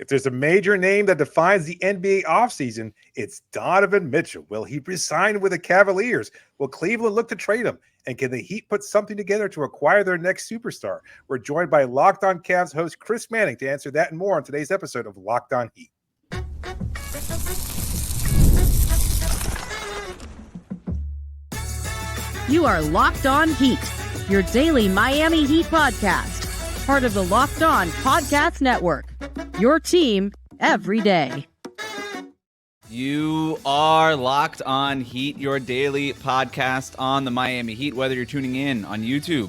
If there's a major name that defines the NBA offseason, it's Donovan Mitchell. Will he resign with the Cavaliers? Will Cleveland look to trade him? And can the Heat put something together to acquire their next superstar? We're joined by Locked On Cavs host Chris Manning to answer that and more on today's episode of Locked On Heat. You are Locked On Heat, your daily Miami Heat podcast. Part of the Locked On Podcast Network, your team every day. You are Locked On Heat, your daily podcast on the Miami Heat, whether you're tuning in on YouTube,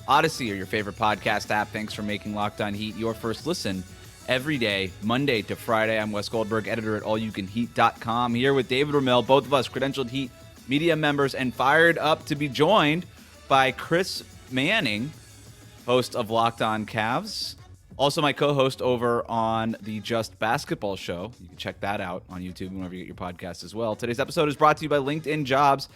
Odyssey, or your favorite podcast app. Thanks for making Locked On Heat your first listen every day, Monday to Friday. I'm Wes Goldberg, editor at allyoucanheat.com, here with David Ramil, both of us credentialed Heat media members, and fired up to be joined by Chris Manning, host of Locked On Cavs, also my co-host over on the Just Basketball Show. You can check that out on YouTube whenever you get your podcast as well. Today's episode is brought to you by LinkedIn Jobs.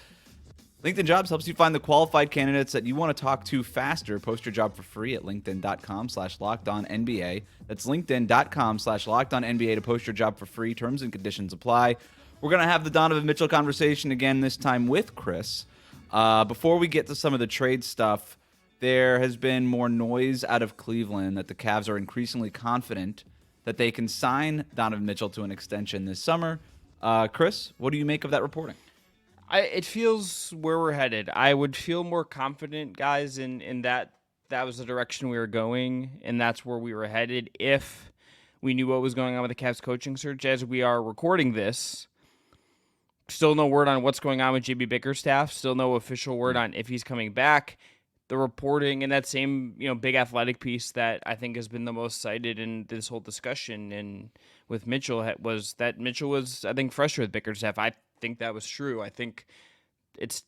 LinkedIn Jobs helps you find the qualified candidates that you want to talk to faster. Post your job for free at linkedin.com/LockedOnNBA. That's linkedin.com/LockedOnNBA to post your job for free. Terms and conditions apply. We're going to have the Donovan Mitchell conversation again, this time with Chris. Before we get to some of the trade stuff, there has been more noise out of Cleveland that the Cavs are increasingly confident that they can sign Donovan Mitchell to an extension this summer. Chris, what do you make of that reporting? It feels where we're headed. I would feel more confident, guys, in that was the direction we were going, and that's where we were headed if we knew what was going on with the Cavs coaching search. As we are recording this, still no word on what's going on with JB Bickerstaff. Still no official word on if he's coming back. The reporting and that same, big athletic piece that I think has been the most cited in this whole discussion and with Mitchell was that Mitchell was, I think, fresher with Bickerstaff. I think that was true. I think it's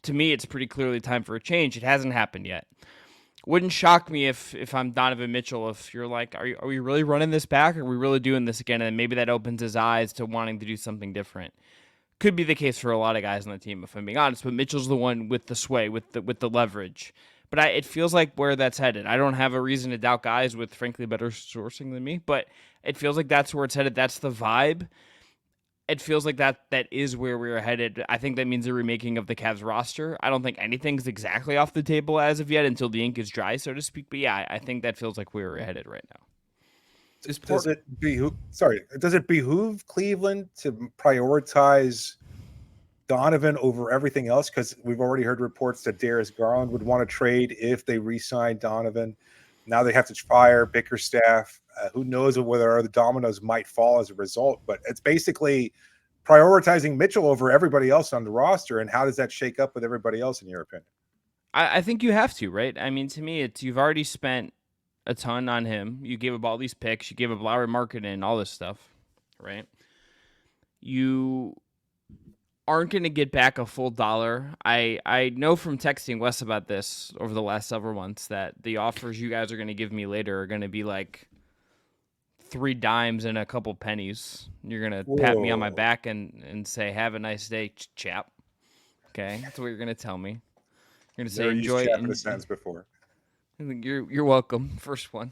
pretty clearly time for a change. It hasn't happened yet. Wouldn't shock me if I'm Donovan Mitchell, if you're like, are we really running this back? Are we really doing this again? And maybe that opens his eyes to wanting to do something different. Could be the case for a lot of guys on the team, if I'm being honest, but Mitchell's the one with the sway, with the leverage. But it feels like where that's headed. I don't have a reason to doubt guys with, frankly, better sourcing than me, but it feels like that's where it's headed. That's the vibe. It feels like that is where we're headed. I think that means a remaking of the Cavs roster. I don't think anything's exactly off the table as of yet until the ink is dry, so to speak. But yeah, I think that feels like where we're headed right now. Does it behoove Cleveland to prioritize Donovan over everything else? Because we've already heard reports that Darius Garland would want to trade if they re-sign Donovan. Now they have to fire Bickerstaff. Who knows whether other dominoes might fall as a result? But it's basically prioritizing Mitchell over everybody else on the roster. And how does that shake up with everybody else, in your opinion? I think you have to, right? I mean, to me, you've already spent a ton on him. You gave up all these picks. You gave up Lowry Markkanen, all this stuff, right? You aren't going to get back a full dollar. I know from texting Wes about this over the last several months that the offers you guys are going to give me later are going to be like 3 dimes and a couple pennies. You're going to pat me on my back and say, have a nice day, chap. Okay, that's what you're going to tell me. You're going to say, enjoy it. Never used chap in a sentence before. You're welcome. First one.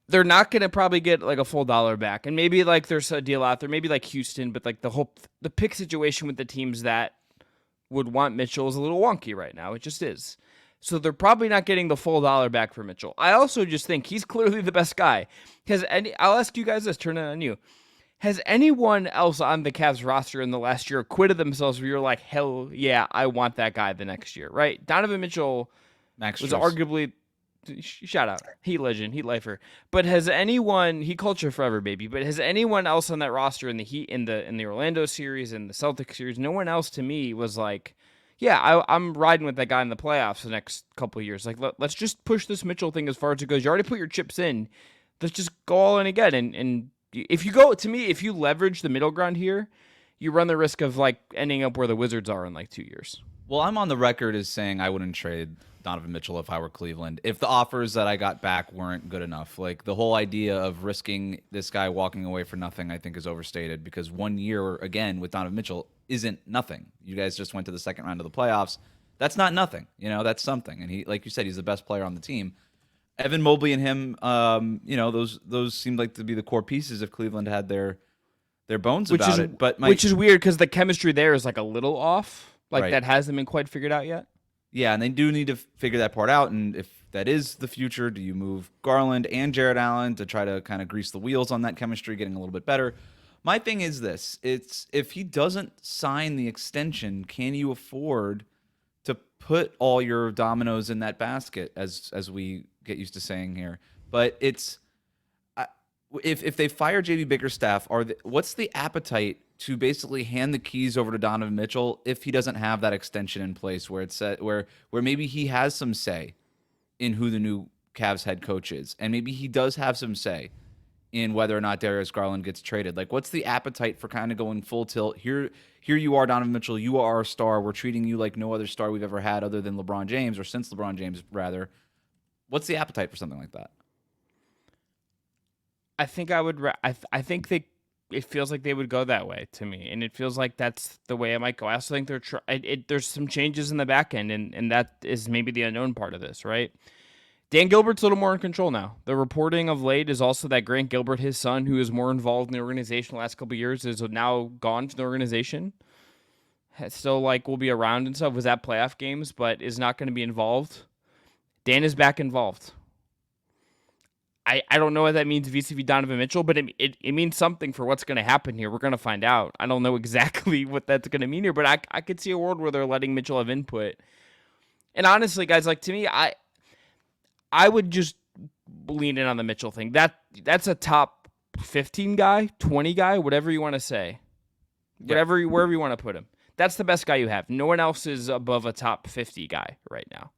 They're not going to probably get like a full dollar back. And maybe like there's a deal out there, maybe like Houston, but like the pick situation with the teams that would want Mitchell is a little wonky right now. It just is. So they're probably not getting the full dollar back for Mitchell. I also just think he's clearly the best guy. I'll ask you guys this, turn it on you. Has anyone else on the Cavs roster in the last year acquitted themselves where you're like, hell yeah, I want that guy the next year, right? Donovan Mitchell was arguably, shout out, Heat legend, Heat lifer. But has anyone, Heat culture forever, baby, but has anyone else on that roster in the Heat, in the Orlando series, in the Celtics series, no one else to me was like, yeah, I'm riding with that guy in the playoffs the next couple of years. Like, let's just push this Mitchell thing as far as it goes. You already put your chips in. Let's just go all in again. And if you leverage the middle ground here, you run the risk of like ending up where the Wizards are in like 2 years. Well, I'm on the record as saying I wouldn't trade Donovan Mitchell if I were Cleveland, if the offers that I got back weren't good enough. Like, the whole idea of risking this guy walking away for nothing, I think, is overstated, because 1 year, again, with Donovan Mitchell isn't nothing. You guys just went to the second round of the playoffs. That's not nothing. That's something. And he, like you said, he's the best player on the team. Evan Mobley and him, those seemed like to be the core pieces if Cleveland had their bones about it. But which is weird because the chemistry there is like a little off. Like Right. that hasn't been quite figured out yet. Yeah, and they do need to figure that part out. And if that is the future, do you move Garland and Jared Allen to try to kind of grease the wheels on that chemistry, getting a little bit better? My thing is this. It's if he doesn't sign the extension, can you afford to put all your dominoes in that basket, as we get used to saying here? But it's if they fire JB Bickerstaff, what's the appetite to basically hand the keys over to Donovan Mitchell if he doesn't have that extension in place where it's where maybe he has some say in who the new Cavs head coach is, and maybe he does have some say in whether or not Darius Garland gets traded? Like, what's the appetite for kind of going full tilt? Here you are, Donovan Mitchell. You are our star. We're treating you like no other star we've ever had other than LeBron James, or since LeBron James, rather. What's the appetite for something like that? I think I would. I think it feels like they would go that way to me, and it feels like that's the way it might go. I also think there's some changes in the back end, and that is maybe the unknown part of this, right? Dan Gilbert's a little more in control now. The reporting of late is also that Grant Gilbert, his son, who is more involved in the organization the last couple of years, is now gone from the organization. Still, will be around and stuff, was at playoff games, but is not going to be involved. Dan is back involved. I don't know what that means vis-a-vis Donovan Mitchell, but it means something for what's going to happen here. We're going to find out. I don't know exactly what that's going to mean here, but I could see a world where they're letting Mitchell have input. And honestly, guys, to me, I would just lean in on the Mitchell thing. That's a top 15 guy, 20 guy, whatever you want to say. Wherever you want to put him. That's the best guy you have. No one else is above a top 50 guy right now.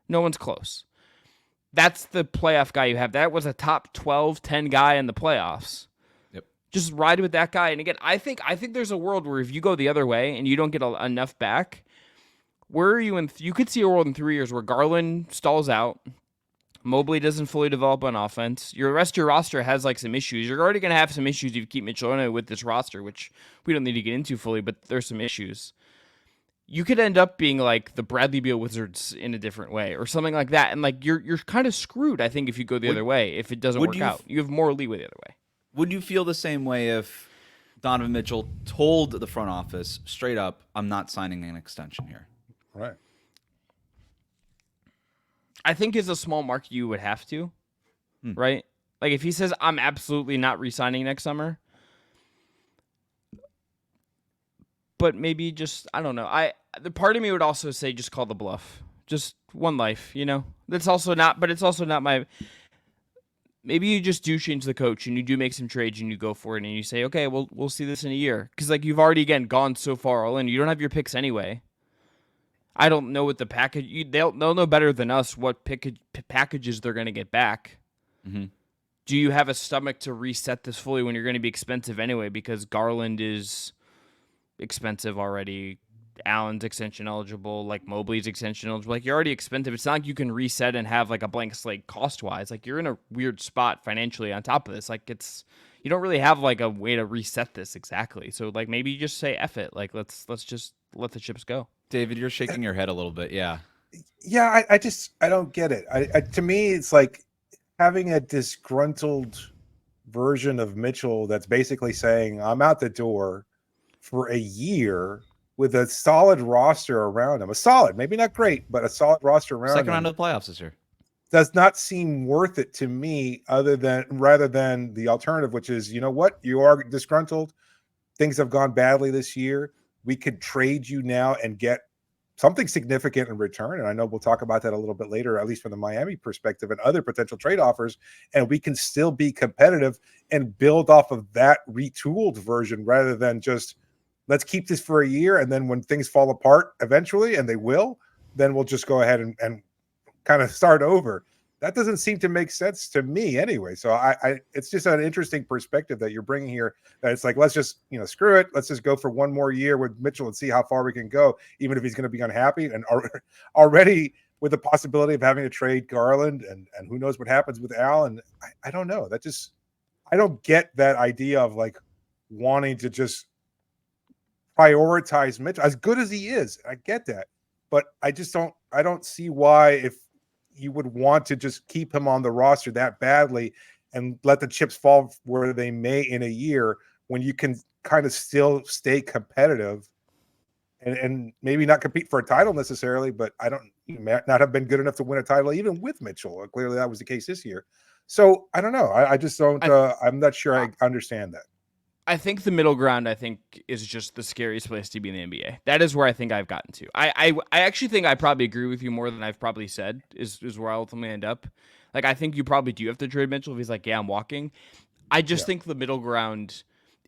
No one's close. That's the playoff guy you have. That was a top 12, 10 guy in the playoffs. Yep. Just ride with that guy. And again, I think there's a world where if you go the other way and you don't get enough back, where are you in? You could see a world in 3 years where Garland stalls out, Mobley doesn't fully develop on offense. Your rest of your roster has some issues. You're already going to have some issues if you keep Mitchell in it with this roster, which we don't need to get into fully, but there's some issues. You could end up being like the Bradley Beal Wizards in a different way or something like that. And you're kind of screwed, I think, if you go the other way, if it doesn't work out. You have more leeway the other way. Would you feel the same way if Donovan Mitchell told the front office straight up, I'm not signing an extension here? Right. I think as a small market, you would have to, right? If he says, I'm absolutely not re-signing next summer, but maybe just, I don't know. The part of me would also say just call the bluff. Just one life, That's also not, but it's also not my, maybe you just do change the coach and you do make some trades and you go for it and you say, okay, we'll see this in a year. Because you've already, again, gone so far all in. You don't have your picks anyway. I don't know what the package. They'll know better than us what packages they're going to get back. Mm-hmm. Do you have a stomach to reset this fully when you're going to be expensive anyway? Because Garland is expensive already. Allen's extension eligible. Mobley's extension eligible. You're already expensive. It's not like you can reset and have a blank slate cost wise. You're in a weird spot financially on top of this. You don't really have a way to reset this exactly. So maybe you just say F it. Let's just let the chips go. David, you're shaking your head a little bit. Yeah. Yeah, I don't get it. To me, it's like having a disgruntled version of Mitchell that's basically saying, I'm out the door for a year with a solid roster around him. A solid, maybe not great, but a solid roster around him. Second round of the playoffs this year. Does not seem worth it to me rather than the alternative, which is, you know what? You are disgruntled. Things have gone badly this year. We could trade you now and get something significant in return. And I know we'll talk about that a little bit later, at least from the Miami perspective and other potential trade offers. And we can still be competitive and build off of that retooled version rather than just let's keep this for a year. And then when things fall apart eventually, and they will, then we'll just go ahead and kind of start over. That doesn't seem to make sense to me anyway. So it's just an interesting perspective that you're bringing here, that it's let's just, screw it. Let's just go for one more year with Mitchell and see how far we can go, even if he's going to be unhappy. And already with the possibility of having to trade Garland and who knows what happens with Al. And I don't know. I don't get that idea of wanting to just prioritize Mitchell as good as he is. I get that, but I don't see why, if you would want to just keep him on the roster that badly and let the chips fall where they may in a year when you can kind of still stay competitive and maybe not compete for a title necessarily, but you may not have been good enough to win a title even with Mitchell. Clearly that was the case this year. So I don't know. I just don't, I'm not sure I understand that. I think the middle ground, is just the scariest place to be in the NBA. That is where I think I've gotten to. I actually think I probably agree with you more than I've probably said is where I ultimately end up. Like, I think you probably do have to trade Mitchell if he's like, yeah, I'm walking. I just think the middle ground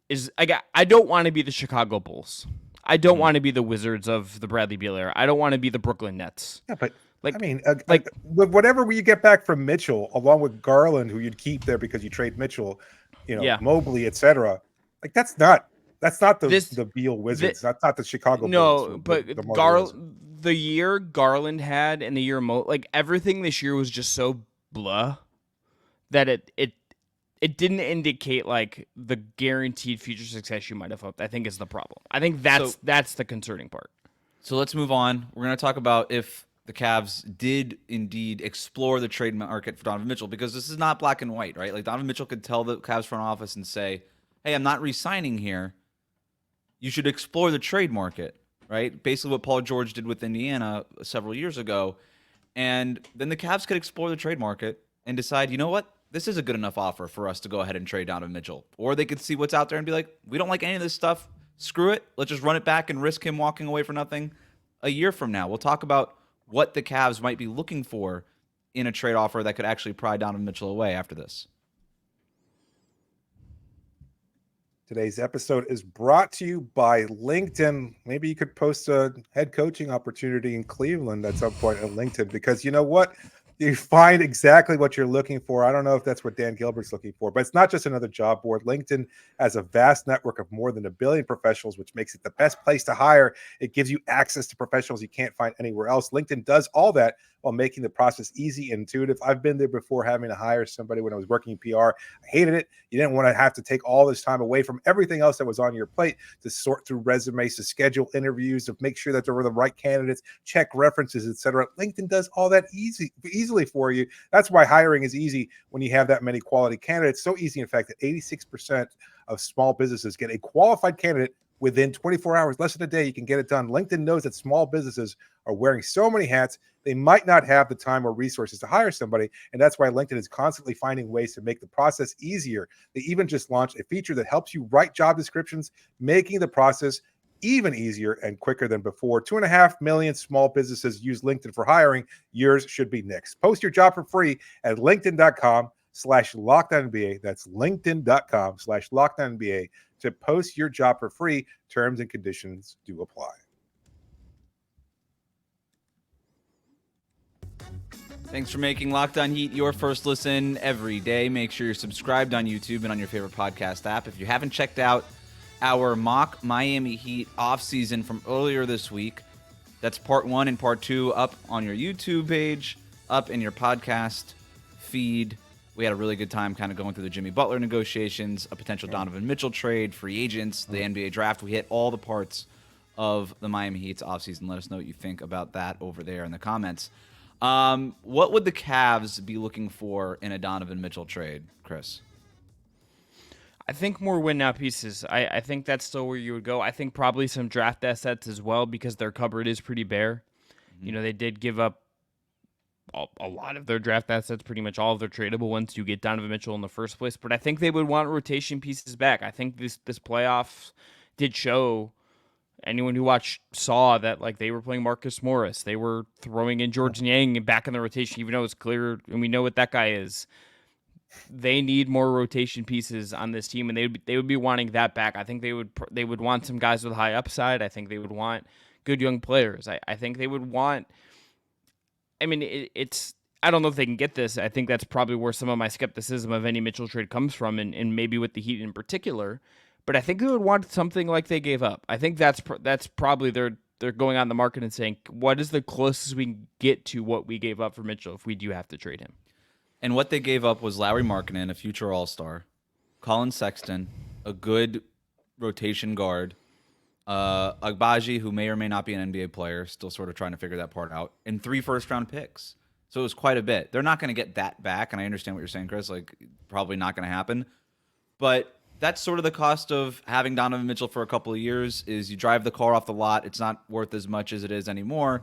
is, I don't want to be the Chicago Bulls. I don't want to be the Wizards of the Bradley Beal era. I don't want to be the Brooklyn Nets. Yeah, but I mean, whatever you get back from Mitchell, along with Garland, who you'd keep there because you trade Mitchell, Mobley, etc. Like that's not the Beal Wizards. That's not the Chicago Bulls. No, but the year Garland had and the year everything this year was just so blah that it didn't indicate like the guaranteed future success you might have hoped. I think is the problem. I think that's the concerning part. So let's move on. We're going to talk about if the Cavs did indeed explore the trade market for Donovan Mitchell, because this is not black and white, right? Like Donovan Mitchell could tell the Cavs front office and say, hey, I'm not re-signing here. You should explore the trade market, right? Basically what Paul George did with Indiana several years ago. And then the Cavs could explore the trade market and decide, you know what? This is a good enough offer for us to go ahead and trade Donovan Mitchell. Or they could see what's out there and be like, we don't like any of this stuff. Screw it. Let's just run it back and risk him walking away for nothing a year from now. We'll talk about what the Cavs might be looking for in a trade offer that could actually pry Donovan Mitchell away after this. Today's episode is brought to you by LinkedIn. Maybe you could post a head coaching opportunity in Cleveland at some point on LinkedIn, because you know what? You find exactly what you're looking for. I don't know if that's what Dan Gilbert's looking for, but it's not just another job board. LinkedIn has a vast network of more than 1 billion professionals, which makes it the best place to hire. It gives you access to professionals you can't find anywhere else. LinkedIn does all that while making the process easy and intuitive. I've been there before, having to hire somebody when I was working in PR. I hated it. You didn't want to have to take all this time away from everything else that was on your plate to sort through resumes, to schedule interviews, to make sure that there were the right candidates, check references, etc. LinkedIn does all that easily for you. That's why hiring is easy when you have that many quality candidates. So easy, in fact, that 86% of small businesses get a qualified candidate within 24 hours, less than a day. You can get it done. LinkedIn knows that small businesses are wearing so many hats, they might not have the time or resources to hire somebody. And that's why LinkedIn is constantly finding ways to make the process easier. They even just launched a feature that helps you write job descriptions, making the process even easier and quicker than before. 2.5 million small businesses use LinkedIn for hiring. Yours should be next. Post your job for free at linkedin.com/LockedOnNBA. That's linkedin.com/LockedOnNBA to post your job for free. Terms and conditions do apply. Thanks for making Locked On Heat your first listen every day. Make sure you're subscribed on YouTube and on your favorite podcast app. If you haven't checked out our mock Miami Heat offseason from earlier this week, that's part 1 and part 2 up on your YouTube page, up in your podcast feed. We had a really good time kind of going through the Jimmy Butler negotiations, a potential Donovan Mitchell trade, free agents, the NBA draft. We hit all the parts of the Miami Heat's offseason. Let us know what you think about that over there in the comments. What would the Cavs be looking for in a Donovan Mitchell trade, Chris? I think more win-now pieces. I think that's still where you would go. I think probably some draft assets as well, because their cupboard is pretty bare. Mm-hmm. You know, they did give up a lot of their draft assets, pretty much all of their tradable ones, to get Donovan Mitchell in the first place. But I think they would want rotation pieces back. I think this playoffs did show, anyone who watched saw that, like, they were playing Marcus Morris. They were throwing in George Niang back in the rotation, even though it's clear, and we know what that guy is. They need more rotation pieces on this team, and they would be wanting that back. I think they would want some guys with high upside. I think they would want good young players. I think they would want. I mean, it's. I don't know if they can get this. I think that's probably where some of my skepticism of any Mitchell trade comes from, and maybe with the Heat in particular. But I think they would want something like they gave up. I think that's probably they're going on the market and saying, what is the closest we can get to what we gave up for Mitchell if we do have to trade him? And what they gave up was Lauri Markkanen, a future All-Star, Colin Sexton, a good rotation guard, Agbaji, who may or may not be an NBA player, still sort of trying to figure that part out, and 3 first-round picks. So it was quite a bit. They're not going to get that back, and I understand what you're saying, Chris. Like, probably not going to happen. But that's sort of the cost of having Donovan Mitchell for a couple of years is you drive the car off the lot. It's not worth as much as it is anymore.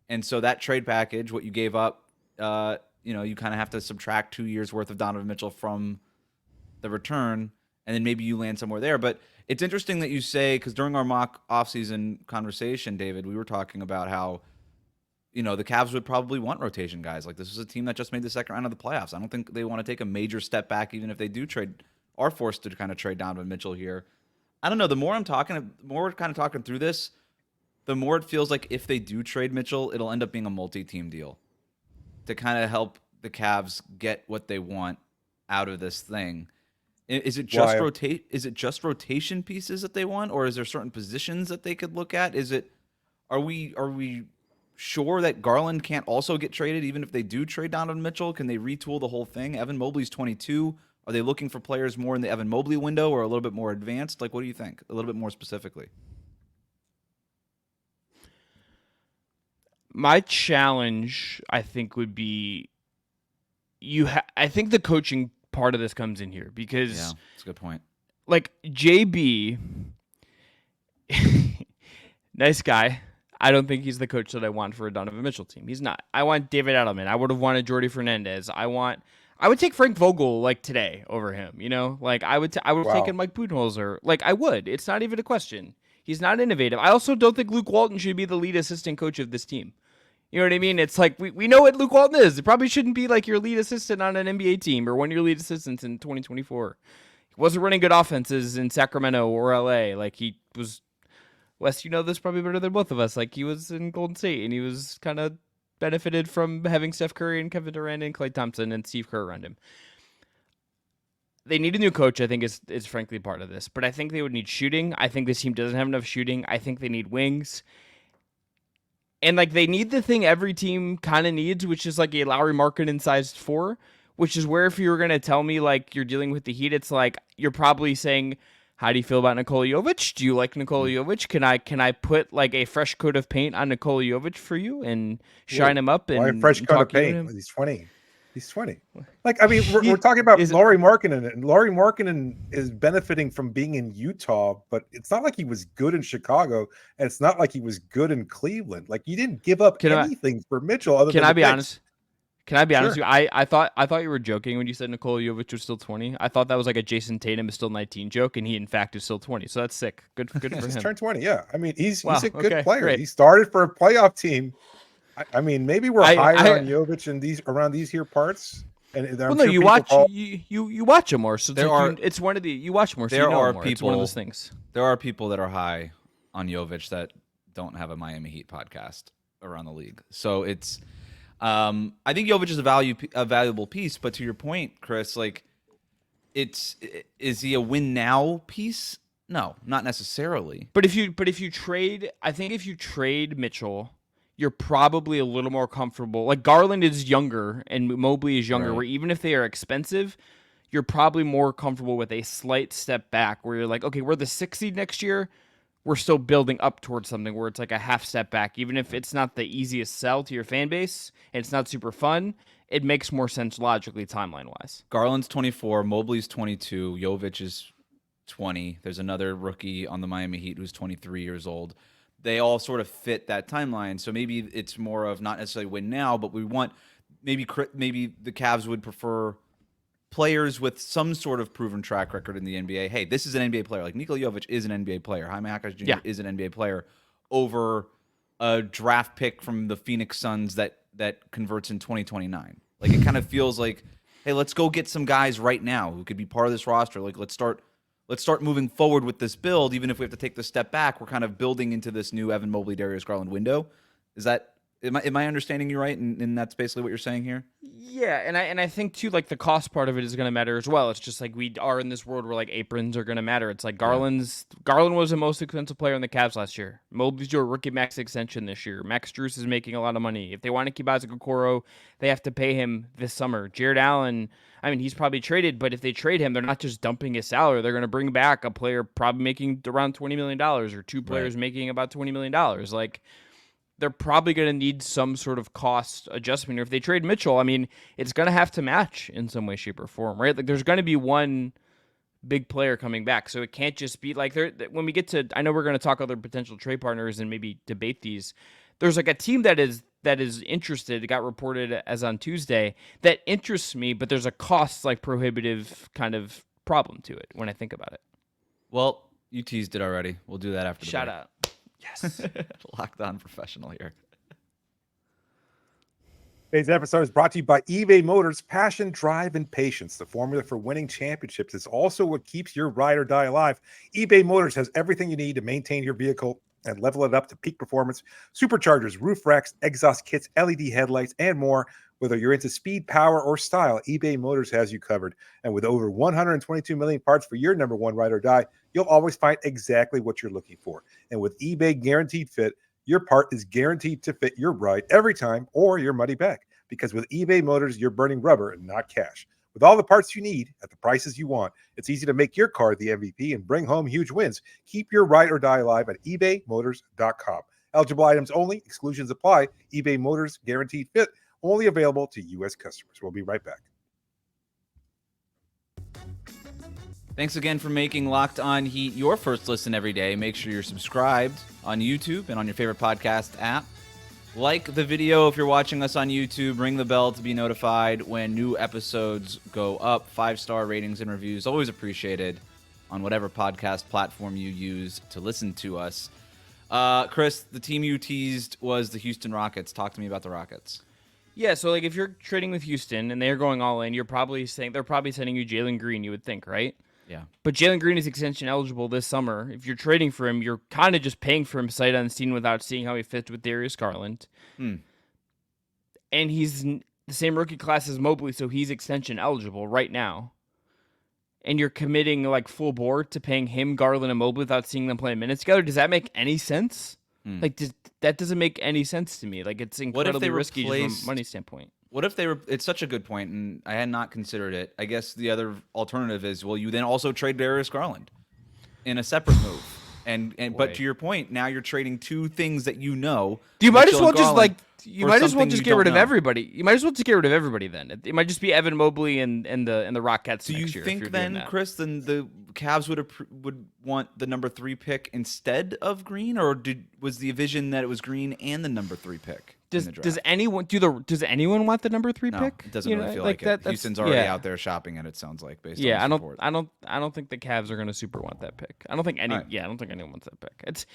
And so that trade package, what you gave up, you kind of have to subtract 2 years worth of Donovan Mitchell from the return, and then maybe you land somewhere there. But it's interesting that you say, because during our mock offseason conversation, David, we were talking about how, the Cavs would probably want rotation guys. Like, this is a team that just made the second round of the playoffs. I don't think they want to take a major step back, even if they do are forced to kind of trade Donovan Mitchell here. I don't know. The more we're kind of talking through this, the more it feels like if they do trade Mitchell, it'll end up being a multi-team deal to kind of help the Cavs get what they want out of this thing. Is it just rotation pieces that they want, or is there certain positions that they could look at? Are we sure that Garland can't also get traded even if they do trade Donovan Mitchell? Can they retool the whole thing? Evan Mobley's 22. Are they looking for players more in the Evan Mobley window or a little bit more advanced? Like, what do you think? A little bit more specifically. My challenge, I think, would be I think the coaching part of this comes in here because that's a good point. Like, JB, nice guy. I don't think he's the coach that I want for a Donovan Mitchell team. He's not. I want David Edelman. I would have wanted Jordi Fernandez. I would take Frank Vogel like today over him. Like I would have taken Mike Budenholzer. Like I would. It's not even a question. He's not innovative. I also don't think Luke Walton should be the lead assistant coach of this team. You know what I mean? It's like we know what Luke Walton is. It probably shouldn't be like your lead assistant on an NBA team or one of your lead assistants in 2024. He wasn't running good offenses in Sacramento or LA. Like he was. Wes, you know this probably better than both of us. Like, he was in Golden State, and he was kind of benefited from having Steph Curry and Kevin Durant and Klay Thompson and Steve Kerr around him. They need a new coach, I think, is frankly part of this. But I think they would need shooting. I think this team doesn't have enough shooting. I think they need wings. And, like, they need the thing every team kind of needs, which is, like, a Lauri Markkanen sized 4, which is where if you were going to tell me, like, you're dealing with the Heat, it's like you're probably saying, how do you feel about Nikola Jovic? Do you like Nikola Jovic? Can I put like a fresh coat of paint on Nikola Jovic for you and shine him up? And why a fresh coat of paint? He's 20. He's 20. Like, I mean, we're talking about Lauri Markkanen, and Lauri Markkanen is benefiting from being in Utah, but it's not like he was good in Chicago, and it's not like he was good in Cleveland. Like, you didn't give up anything for Mitchell. Other than Can I be honest? Can I be honest with you? I thought you were joking when you said Nikola Jovic was still 20. I thought that was like a Jason Tatum is still 19 joke, and he in fact is still 20. So that's sick. Good for him. He's turned 20. Yeah, I mean he's a good player. Great. He started for a playoff team. I mean maybe we're higher on Jovic in around these here parts. And well, no, you watch him more. So it's one of the you watch more. So there are more. people. It's one of those things. There are people that are high on Jovic that don't have a Miami Heat podcast around the league. So it's. I think Jovic is a valuable piece, but to your point, Chris, like, is he a win now piece? No, not necessarily. But if you trade, I think if you trade Mitchell, you're probably a little more comfortable. Like, Garland is younger and Mobley is younger, right. Where even if they are expensive, you're probably more comfortable with a slight step back where you're like, okay, we're the 6th seed next year. We're still building up towards something where it's like a half step back. Even if it's not the easiest sell to your fan base and it's not super fun, it makes more sense logically timeline-wise. Garland's 24, Mobley's 22, Jovic is 20. There's another rookie on the Miami Heat who's 23 years old. They all sort of fit that timeline. So maybe it's more of not necessarily win now, but we want maybe the Cavs would prefer players with some sort of proven track record in the NBA. Hey, this is an NBA player. Like, Nikola Jovic is an NBA player. Jaime Jaquez Jr. is an NBA player over a draft pick from the Phoenix Suns that converts in 2029. Like, it kind of feels like, hey, let's go get some guys right now who could be part of this roster. Like, let's start moving forward with this build. Even if we have to take the step back, we're kind of building into this new Evan Mobley, Darius Garland window. Is that am I understanding you right? And that's basically what you're saying here? Yeah, and I think too, like, the cost part of it is going to matter as well. It's just like we are in this world where like aprons are going to matter. It's like Garland was the most expensive player in the Cavs last year. Mobley's your rookie max extension this year. Max Strus is making a lot of money. If they want to keep Isaac Okoro, they have to pay him this summer. Jared Allen, I mean, he's probably traded, but if they trade him, they're not just dumping his salary. They're going to bring back a player probably making around $20 million or two players making about $20 million. Like, they're probably going to need some sort of cost adjustment. Or if they trade Mitchell, I mean, it's going to have to match in some way, shape, or form, right? Like there's going to be one big player coming back. So it can't just be like when we get to, I know we're going to talk other potential trade partners and maybe debate these. There's like a team that is interested. It got reported as on Tuesday that interests me, but there's a cost like prohibitive kind of problem to it when I think about it. Well, you teased it already. We'll do that after the Shout break. out. Yes. Locked on professional here. Today's episode is brought to you by eBay Motors. Passion, drive, and patience. The formula for winning championships is also what keeps your ride or die alive. eBay Motors has everything you need to maintain your vehicle and level it up to peak performance. Superchargers, roof racks, exhaust kits, LED headlights, and more. Whether you're into speed, power, or style, eBay Motors has you covered. And with over 122 million parts for your number one ride or die, you'll always find exactly what you're looking for. And with eBay Guaranteed Fit, your part is guaranteed to fit your ride every time or your money back. Because with eBay Motors, you're burning rubber and not cash. With all the parts you need at the prices you want, it's easy to make your car the MVP and bring home huge wins. Keep your ride or die alive at ebaymotors.com. Eligible items only. Exclusions apply. eBay Motors Guaranteed Fit. Only available to U.S. customers. We'll be right back. Thanks again for making Locked On Heat your first listen every day. Make sure you're subscribed on YouTube and on your favorite podcast app. Like the video if you're watching us on YouTube. Ring the bell to be notified when new episodes go up. 5-star ratings and reviews, always appreciated on whatever podcast platform you use to listen to us. Chris, the team you teased was the Houston Rockets. Talk to me about the Rockets. Yeah, so like if you're trading with Houston and they're going all in, they're probably sending you Jalen Green, you would think, right? Yeah. But Jalen Green is extension eligible this summer. If you're trading for him, you're kind of just paying for him sight unseen without seeing how he fits with Darius Garland. And he's the same rookie class as Mobley, so he's extension eligible right now. And you're committing like full board to paying him, Garland, and Mobley without seeing them play minutes together. Does that make any sense? Like, that doesn't make any sense to me. Like, it's incredibly risky from a money standpoint. What if they were? It's such a good point, and I had not considered it. I guess the other alternative is, well, you then also trade Darius Garland in a separate move. But to your point, now you're trading two things that you know. You might as Mitchell well and just Garland, like you might as well just get rid of everybody. You might as well just get rid of everybody then. It might just be Evan Mobley and the Rockets. Do you next year think then, Chris, then the Cavs would want the number 3 pick instead of Green, or was the vision that it was Green and the number 3 pick? Does anyone want the number 3 pick? It doesn't really feel like it. Houston's already out there shopping it. It sounds like based on I support. don't think the Cavs are going to super want that pick. I don't think anyone wants that pick. It's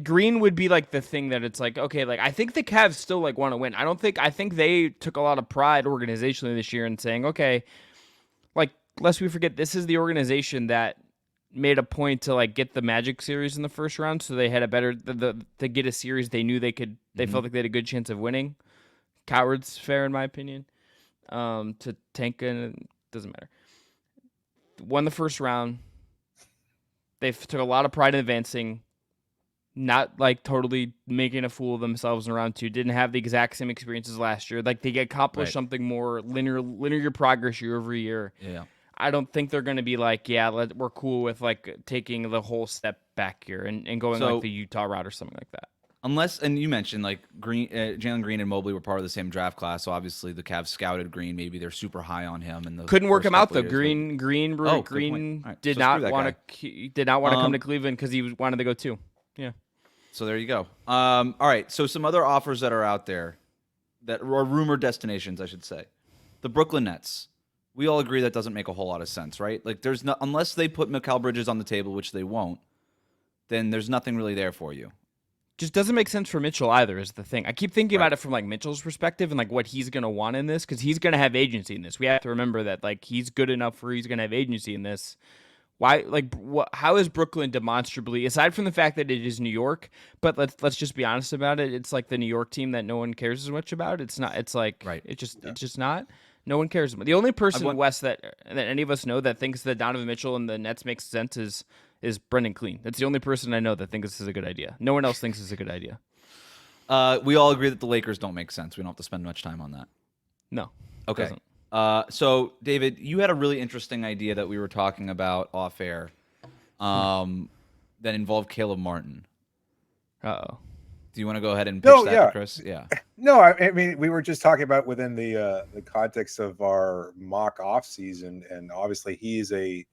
Green would be like the thing that it's like, okay, like I think the Cavs still like want to win. I think they took a lot of pride organizationally this year in saying, okay, like lest we forget, this is the organization that made a point to like get the Magic series in the first round, so they had a better to get a series they knew they could. They felt like they had a good chance of winning. Cowards, fair in my opinion. To tank it doesn't matter. Won the first round. They took a lot of pride in advancing. Not like totally making a fool of themselves in round 2. Didn't have the exact same experiences last year. Like they accomplished something more linear progress year over year. Yeah. I don't think they're going to be like, we're cool with like taking the whole step back here and going like the Utah route or something like that. Unless, and you mentioned like Jalen Green and Mobley were part of the same draft class, so obviously the Cavs scouted Green. Maybe they're super high on him, and couldn't work him out though. Years, Green right, did not want to come to Cleveland because he wanted to go too. Yeah. So there you go. All right. So some other offers that are out there that are rumored destinations, I should say. The Brooklyn Nets. We all agree that doesn't make a whole lot of sense, right? Like there's no, unless they put Mikal Bridges on the table, which they won't, then there's nothing really there for you. Just doesn't make sense for Mitchell either is the thing. I keep thinking about it from like Mitchell's perspective and like what he's going to want in this, because he's going to have agency in this. We have to remember that like he's good enough where he's going to have agency in this. Why, like, how is Brooklyn demonstrably, aside from the fact that it is New York, but let's just be honest about it, it's like the New York team that no one cares as much about. It's not. It's like it's just not. No one cares about. The only person in the West that any of us know that thinks that Donovan Mitchell and the Nets makes sense is Brendan Clean. That's the only person I know that thinks this is a good idea. No one else thinks this is a good idea. We all agree that the Lakers don't make sense. We don't have to spend much time on that. No. Okay. So, David, you had a really interesting idea that we were talking about off air that involved Caleb Martin. Uh-oh. Do you want to go ahead and pitch that to Chris? Yeah. No, I mean, we were just talking about within the context of our mock off season, and obviously he is a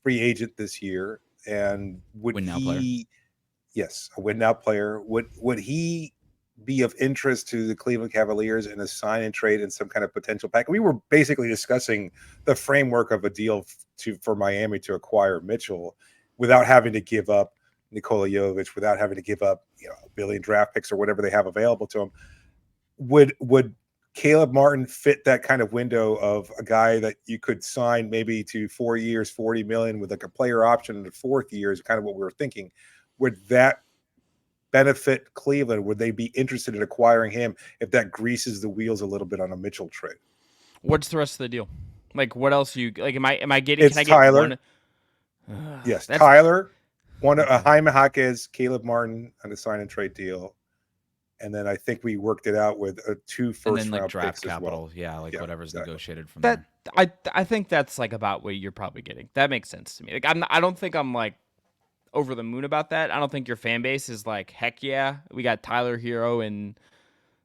free agent this year. And would win now player. Yes, a win now player. Would he be of interest to the Cleveland Cavaliers in a sign and trade and some kind of potential pack? We were basically discussing the framework of a deal for Miami to acquire Mitchell without having to give up Nikola Jovic, without having to give up a billion draft picks or whatever they have available to him. Would Caleb Martin fit that kind of window of a guy that you could sign maybe to 4 years, $40 million with like a player option in the fourth year is kind of what we were thinking. Would that benefit Cleveland? Would they be interested in acquiring him if that greases the wheels a little bit on a Mitchell trade? What's the rest of the deal? Like, what else am I getting? It's can I Tyler. Get one? Yes, Tyler. Jaime Jaquez, Caleb Martin on a sign and trade deal. And then I think we worked it out with two first-round draft picks capital. as well. Yeah, whatever's negotiated from that. there. I think that's like about what you're probably getting. That makes sense to me. Like, I don't think I'm like over the moon about that. I don't think your fan base is like, heck yeah, we got Tyler Hero, and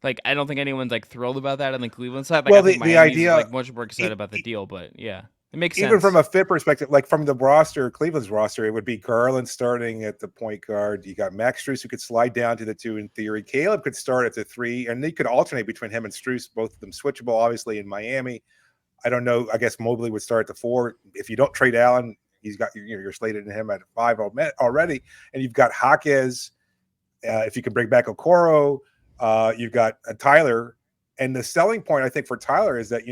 like I don't think anyone's like thrilled about that on the Cleveland side. Like, well, I think the Miami's idea like much more excited about the deal, but yeah. It makes sense. Even from a fit perspective, like from the roster, Cleveland's roster, it would be Garland starting at the point guard. You got Max Strus who could slide down to the 2 in theory. Caleb could start at the 3, and they could alternate between him and Strus, both of them switchable, obviously, in Miami. I don't know. I guess Mobley would start at the 4. If you don't trade Allen, you're slated in him at 5 already. And you've got Jaquez. If you can bring back Okoro, you've got Tyler. And the selling point, I think, for Tyler is that,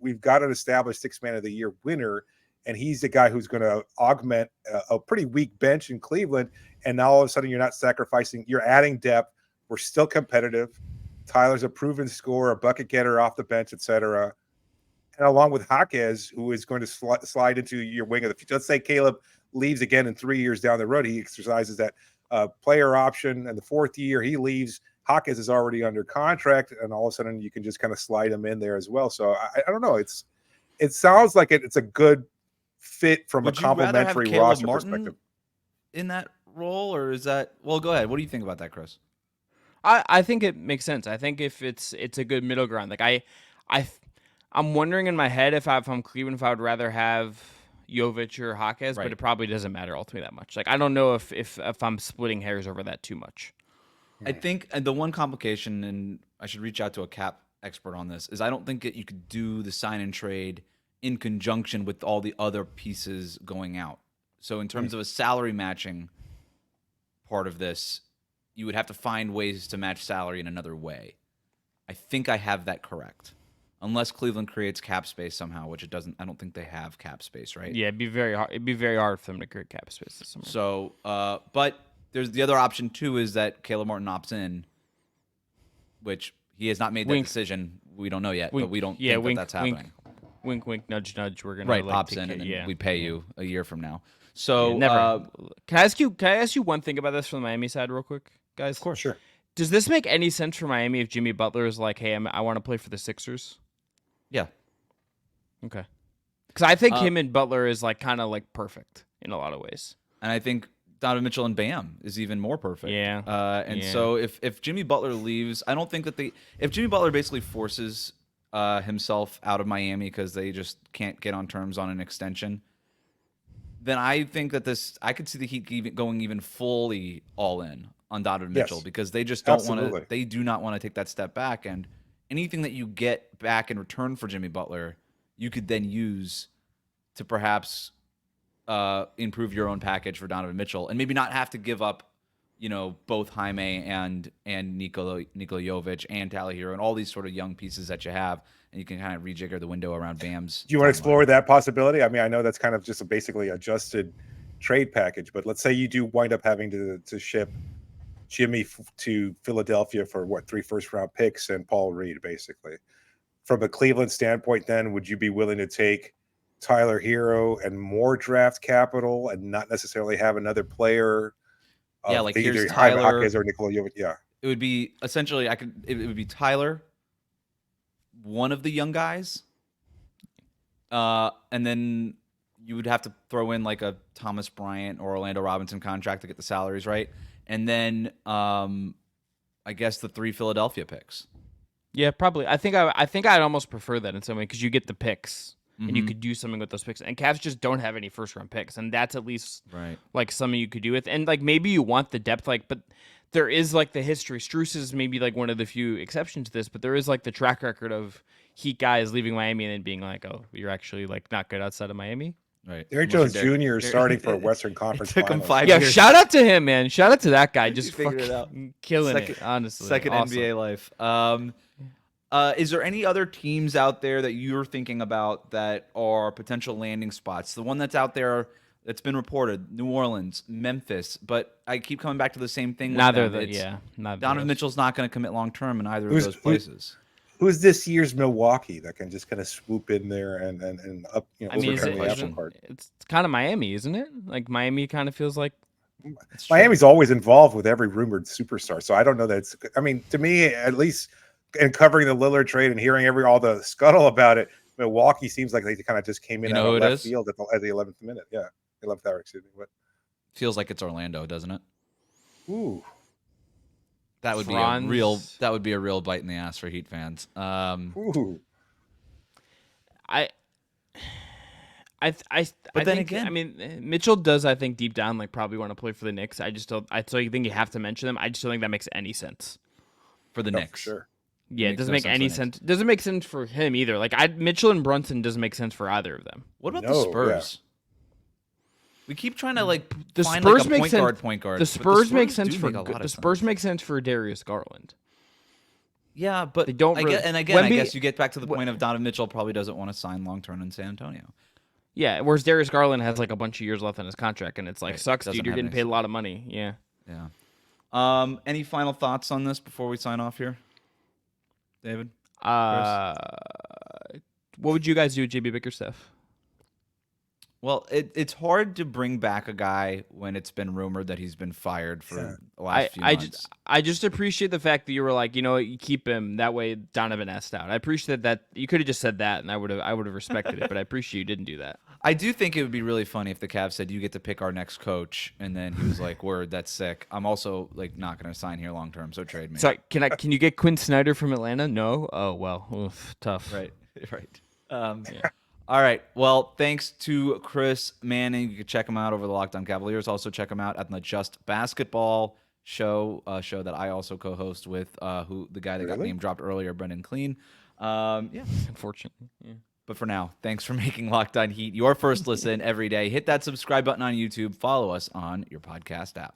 we've got an established 6 Man of the Year winner, and he's the guy who's going to augment a pretty weak bench in Cleveland. And now all of a sudden you're not sacrificing, you're adding depth. We're still competitive. Tyler's a proven scorer, a bucket getter off the bench, etc. And along with Jaquez, who is going to slide into your wing of the future. Let's say Caleb leaves again in 3 years down the road. He exercises that player option, and the 4th year he leaves. Jaquez is already under contract, and all of a sudden you can just kind of slide him in there as well. So I don't know. It sounds like it's a good fit from a complementary roster perspective. In that role, or is that? Well, go ahead. What do you think about that, Chris? I think it makes sense. I think if it's a good middle ground. Like I'm wondering in my head if I'm Cleveland, if I would rather have Jovic or Jaquez, but it probably doesn't matter ultimately that much. Like I don't know if I'm splitting hairs over that too much. I think the one complication, and I should reach out to a cap expert on this, is I don't think that you could do the sign and trade in conjunction with all the other pieces going out. So in terms of a salary matching part of this, you would have to find ways to match salary in another way. I think I have that correct. Unless Cleveland creates cap space somehow, which it doesn't. I don't think they have cap space, right? Yeah, it'd be very hard. It'd be very hard for them to create cap space this summer. So, but there's the other option too, is that Caleb Martin opts in, which he has not made that decision. We don't know yet, but we don't think that's happening. Wink, wink, nudge, nudge. We're gonna opts in, and then we pay you a year from now. So never. Can I ask you one thing about this from the Miami side, real quick, guys? Of course, sure. Does this make any sense for Miami if Jimmy Butler is like, hey, I want to play for the Sixers? Yeah. Okay. Because I think him and Butler is like kind of like perfect in a lot of ways. And I think Donovan Mitchell and Bam is even more perfect. Yeah. So if Jimmy Butler leaves, I don't think that if Jimmy Butler basically forces himself out of Miami because they just can't get on terms on an extension, then I think that I could see the Heat going even fully all in on Donovan Mitchell because they just don't want to. They do not want to take that step back, and anything that you get back in return for Jimmy Butler, you could then use to perhaps improve your own package for Donovan Mitchell, and maybe not have to give up, both Jaime and Nikola Jovic and Tyler Hero and all these sort of young pieces that you have, and you can kind of rejigger the window around Bam's. Do you want to explore that possibility? I mean, I know that's kind of just a basically adjusted trade package, but let's say you do wind up having to ship Jimmy to Philadelphia for 3 first-round picks and Paul Reed, basically. From a Cleveland standpoint, then, would you be willing to take Tyler Hero and more draft capital and not necessarily have another player? Yeah, like here's Tyler Tyler or Nikola Jovic. Yeah, it would be essentially it would be Tyler, one of the young guys, and then you would have to throw in like a Thomas Bryant or Orlando Robinson contract to get the salaries right, and then I guess, the 3 Philadelphia picks. Yeah, probably. I think I'd almost prefer that in some way because you get the picks and you could do something with those picks. And Cavs just don't have any first round picks, and that's at least like something you could do with. And like maybe you want the depth, like, but there is like the history. Strus is maybe like one of the few exceptions to this, but there is like the track record of Heat guys leaving Miami and then being like, oh, you're actually like not good outside of Miami. Right. Derrick Jones Jr. is starting for Western Conference. Took him Finals. 5 Yeah, years. shout out to him, man. Shout out to that guy. Just figured it fucking killing Second- it, honestly. Second Awesome. NBA life. Is there any other teams out there that you're thinking about that are potential landing spots? The one that's out there that's been reported, New Orleans, Memphis, but I keep coming back to the same thing. Neither with of them. the Donovan Mitchell's not going to commit long term in either of those places. Who's this year's Milwaukee that can just kind of swoop in there and up? You know, I mean, overturn the apple cart? it's kind of Miami, isn't it? Like Miami kind of feels like Miami's always involved with every rumored superstar, so I don't know that it's. I mean, to me, at least, in covering the Lillard trade and hearing all the scuttle about it, Milwaukee seems like they kind of just came in out of left field at the 11th minute. Yeah, 11th hour. Excuse me. What? Feels like it's Orlando, doesn't it? Ooh. That would be a real bite in the ass for Heat fans. Ooh. I mean, Mitchell does. I think deep down, like probably want to play for the Knicks. I just don't. I think you have to mention them. I just don't think that makes any sense for the Knicks. For sure. Yeah, it doesn't make any sense. Doesn't make sense for him either. Like Mitchell and Brunson doesn't make sense for either of them. What about the Spurs? Yeah. We keep trying to find Spurs like a point guard. The Spurs make sense for the Spurs make sense for Darius Garland. Yeah, but they don't. I guess you get back to the point of Donovan Mitchell probably doesn't want to sign long term in San Antonio. Yeah, whereas Darius Garland has like a bunch of years left on his contract, and it's like sucks, dude. You're getting paid a lot of money. Yeah. Yeah. Any final thoughts on this before we sign off here, David? What would you guys do with JB Bickerstaff? Well, it's hard to bring back a guy when it's been rumored that he's been fired for the last few months. I just appreciate the fact that you were like, you keep him that way. Donovan asked out. I appreciate that. You could have just said that, and I would have respected it. But I appreciate you didn't do that. I do think it would be really funny if the Cavs said, "You get to pick our next coach," and then he was like, "Word, that's sick. I'm also like not going to sign here long term, so trade me." So can you get Quinn Snyder from Atlanta? No. Oh well, oof, tough. Right. All right. Well, thanks to Chris Manning. You can check him out over the Locked On Cavaliers. Also check him out at the Just Basketball show, show that I also co-host with the guy that got name dropped earlier, Brendan Clean. Unfortunately. Yeah. But for now, thanks for making Locked On Heat your first listen every day. Hit that subscribe button on YouTube. Follow us on your podcast app.